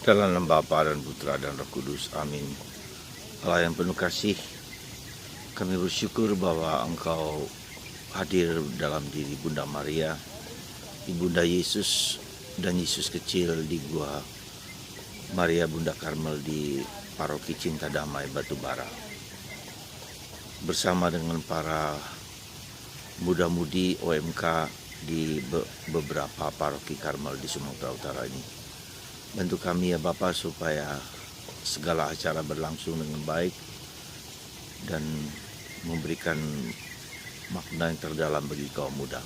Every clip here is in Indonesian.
Dalam nama Bapa dan Putra dan Roh Kudus, amin. Allah yang penuh kasih, kami bersyukur bahwa Engkau hadir dalam diri Bunda Maria, Ibunda Yesus dan Yesus kecil di Gua Maria Bunda Karmel di Paroki Cinta Damai Batubara. Bersama dengan para muda-mudi OMK di beberapa paroki Karmel di Sumatera Utara ini. Bantu kami ya Bapa supaya segala acara berlangsung dengan baik dan memberikan makna yang terdalam bagi kaum muda.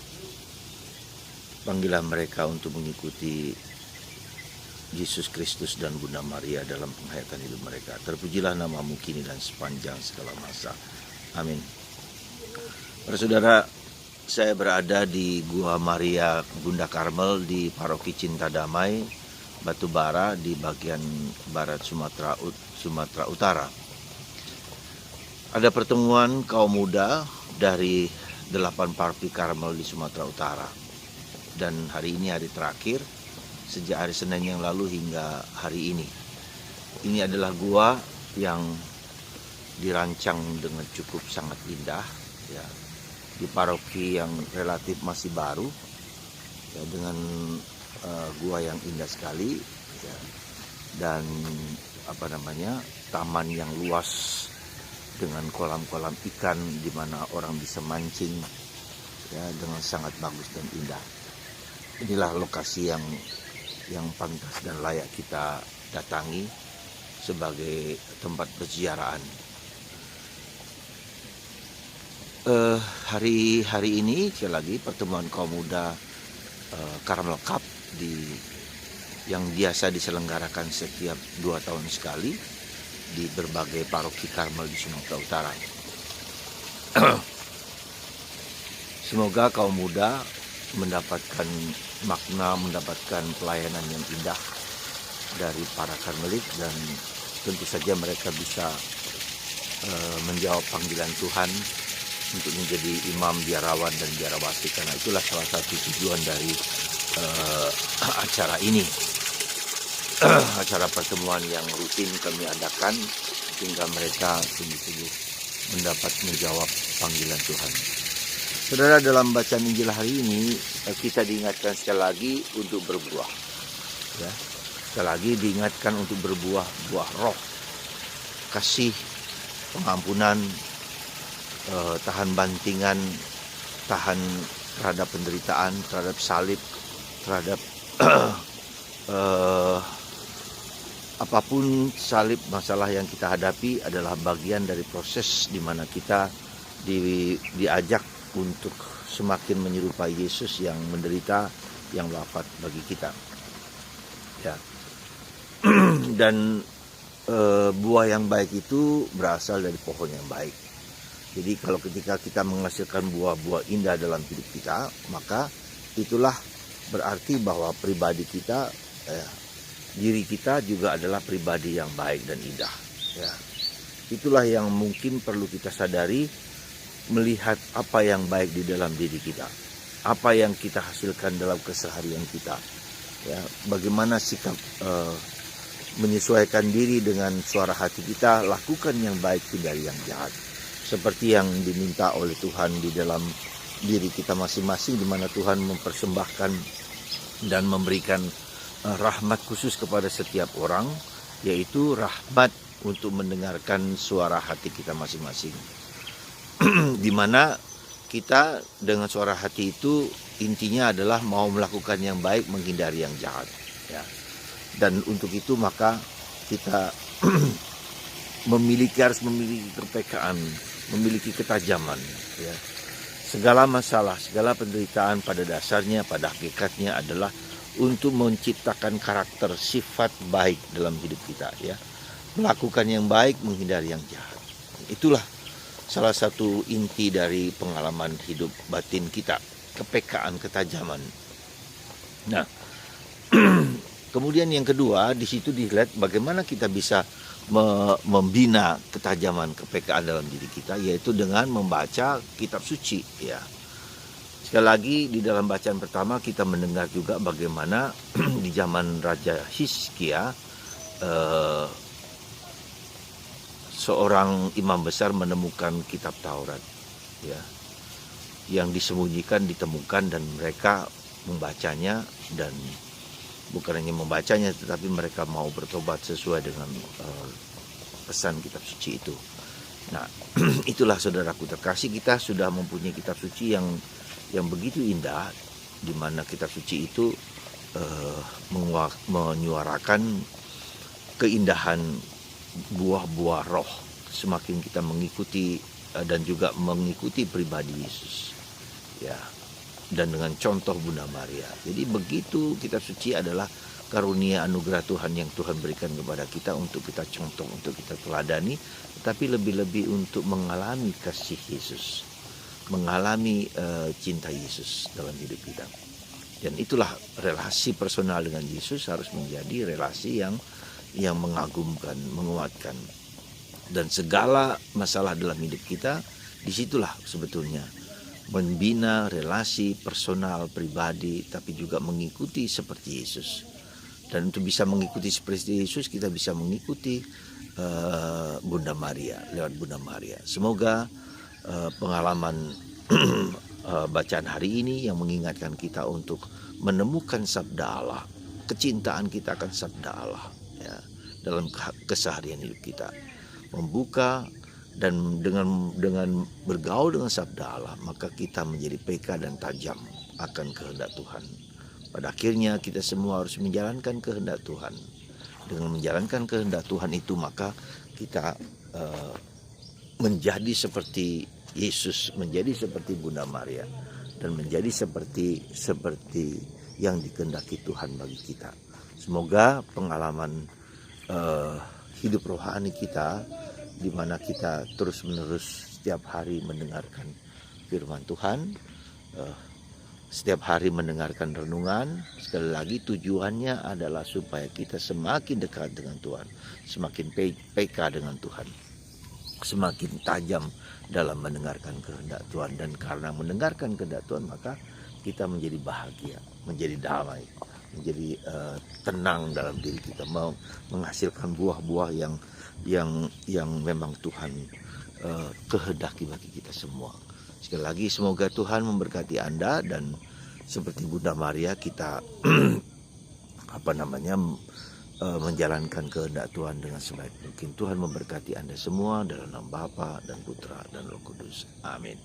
Panggillah mereka untuk mengikuti Yesus Kristus dan Bunda Maria dalam penghayatan hidup mereka. Terpujilah namamu kini dan sepanjang segala masa. Amin. Para saudara, saya berada di Gua Maria Bunda Karmel di Paroki Cinta Damai Batubara di bagian barat Sumatera Utara. Ada pertemuan kaum muda dari 8 paroki Karmel di Sumatera Utara. Dan hari ini hari terakhir sejak hari Senin yang lalu hingga hari ini. Ini adalah gua yang dirancang dengan cukup sangat indah ya, di paroki yang relatif masih baru ya, dengan gua yang indah sekali ya, dan taman yang luas dengan kolam-kolam ikan di mana orang bisa mancing ya, dengan sangat bagus dan indah. Inilah lokasi yang pantas dan layak kita datangi sebagai tempat perziarahan. Hari ini sekali lagi pertemuan kaum muda Karmel Cup yang biasa diselenggarakan setiap 2 tahun sekali di berbagai paroki Karmel di Sumatera Utara. Semoga kaum muda mendapatkan makna, mendapatkan pelayanan yang indah dari para Karmelit, dan tentu saja mereka bisa menjawab panggilan Tuhan untuk menjadi imam, biarawan, dan biarawati, karena itulah salah satu tujuan dari acara ini. Acara pertemuan yang rutin kami adakan sehingga mereka sungguh-sungguh mendapat menjawab panggilan Tuhan. Saudara, dalam bacaan Injil hari ini kita diingatkan sekali lagi untuk berbuah. Ya, sekali lagi diingatkan untuk berbuah buah roh, kasih, pengampunan, tahan bantingan, tahan terhadap penderitaan, terhadap salib, terhadap apapun salib, masalah yang kita hadapi adalah bagian dari proses di mana kita diajak untuk semakin menyerupai Yesus yang menderita, yang wafat bagi kita. Ya. Dan buah yang baik itu berasal dari pohon yang baik. Jadi kalau ketika kita menghasilkan buah-buah indah dalam hidup kita, maka itulah berarti bahwa pribadi kita, diri kita juga adalah pribadi yang baik dan indah. Ya. Itulah yang mungkin perlu kita sadari, melihat apa yang baik di dalam diri kita, apa yang kita hasilkan dalam keseharian kita. Ya, bagaimana sikap menyesuaikan diri dengan suara hati kita, lakukan yang baik hindari yang jahat. Seperti yang diminta oleh Tuhan di dalam diri kita masing-masing, di mana Tuhan mempersembahkan dan memberikan rahmat khusus kepada setiap orang, yaitu rahmat untuk mendengarkan suara hati kita masing-masing. Di mana kita dengan suara hati itu intinya adalah mau melakukan yang baik, menghindari yang jahat. Ya. Dan untuk itu maka kita harus memiliki kepekaan, memiliki ketajaman. Ya. Segala masalah, segala penderitaan pada dasarnya, pada hakikatnya adalah untuk menciptakan karakter sifat baik dalam hidup kita. Ya. Melakukan yang baik, menghindari yang jahat. Itulah salah satu inti dari pengalaman hidup batin kita, kepekaan, ketajaman. Nah, kemudian yang kedua, di situ dilihat bagaimana kita bisa membina ketajaman, kepekaan dalam diri kita, yaitu dengan membaca kitab suci. Ya, sekali lagi di dalam bacaan pertama kita mendengar juga bagaimana di zaman Raja Hizkia eh, seorang imam besar menemukan kitab Taurat, ya, yang disembunyikan ditemukan, dan mereka membacanya, dan bukan hanya membacanya tetapi mereka mau bertobat sesuai dengan pesan kitab suci itu. Nah, itulah saudaraku terkasih, kita sudah mempunyai kitab suci yang begitu indah, di mana kitab suci itu menyuarakan keindahan buah-buah roh. Semakin kita mengikuti dan juga mengikuti pribadi Yesus, ya, dan dengan contoh Bunda Maria. Jadi begitu, kitab suci adalah karunia anugerah Tuhan yang Tuhan berikan kepada kita untuk kita contoh, untuk kita teladani, tetapi lebih-lebih untuk mengalami kasih Yesus, mengalami cinta Yesus dalam hidup kita. Dan itulah relasi personal dengan Yesus harus menjadi relasi yang mengagumkan, menguatkan. Dan segala masalah dalam hidup kita, disitulah sebetulnya membina relasi personal, pribadi, tapi juga mengikuti seperti Yesus. Dan untuk bisa mengikuti seperti Yesus, kita bisa mengikuti Bunda Maria, lewat Bunda Maria. Semoga pengalaman bacaan hari ini yang mengingatkan kita untuk menemukan sabda Allah, kecintaan kita akan sabda Allah, ya, dalam keseharian hidup kita, membuka dan dengan bergaul dengan sabda Allah, maka kita menjadi peka dan tajam akan kehendak Tuhan. Pada akhirnya kita semua harus menjalankan kehendak Tuhan. Dengan menjalankan kehendak Tuhan itu, maka kita menjadi seperti Yesus, menjadi seperti Bunda Maria, dan menjadi seperti yang dikehendaki Tuhan bagi kita. Semoga pengalaman hidup rohani kita, di mana kita terus-menerus setiap hari mendengarkan firman Tuhan, setiap hari mendengarkan renungan, sekali lagi tujuannya adalah supaya kita semakin dekat dengan Tuhan, semakin peka dengan Tuhan, semakin tajam dalam mendengarkan kehendak Tuhan. Dan karena mendengarkan kehendak Tuhan, maka kita menjadi bahagia, menjadi damai, menjadi tenang dalam diri kita, mau menghasilkan buah-buah yang memang Tuhan kehendaki bagi kita semua. Sekali lagi, semoga Tuhan memberkati Anda, dan seperti Bunda Maria kita menjalankan kehendak Tuhan dengan sebaik mungkin. Tuhan memberkati Anda semua dalam nama Bapa dan Putra dan Roh Kudus. Amin.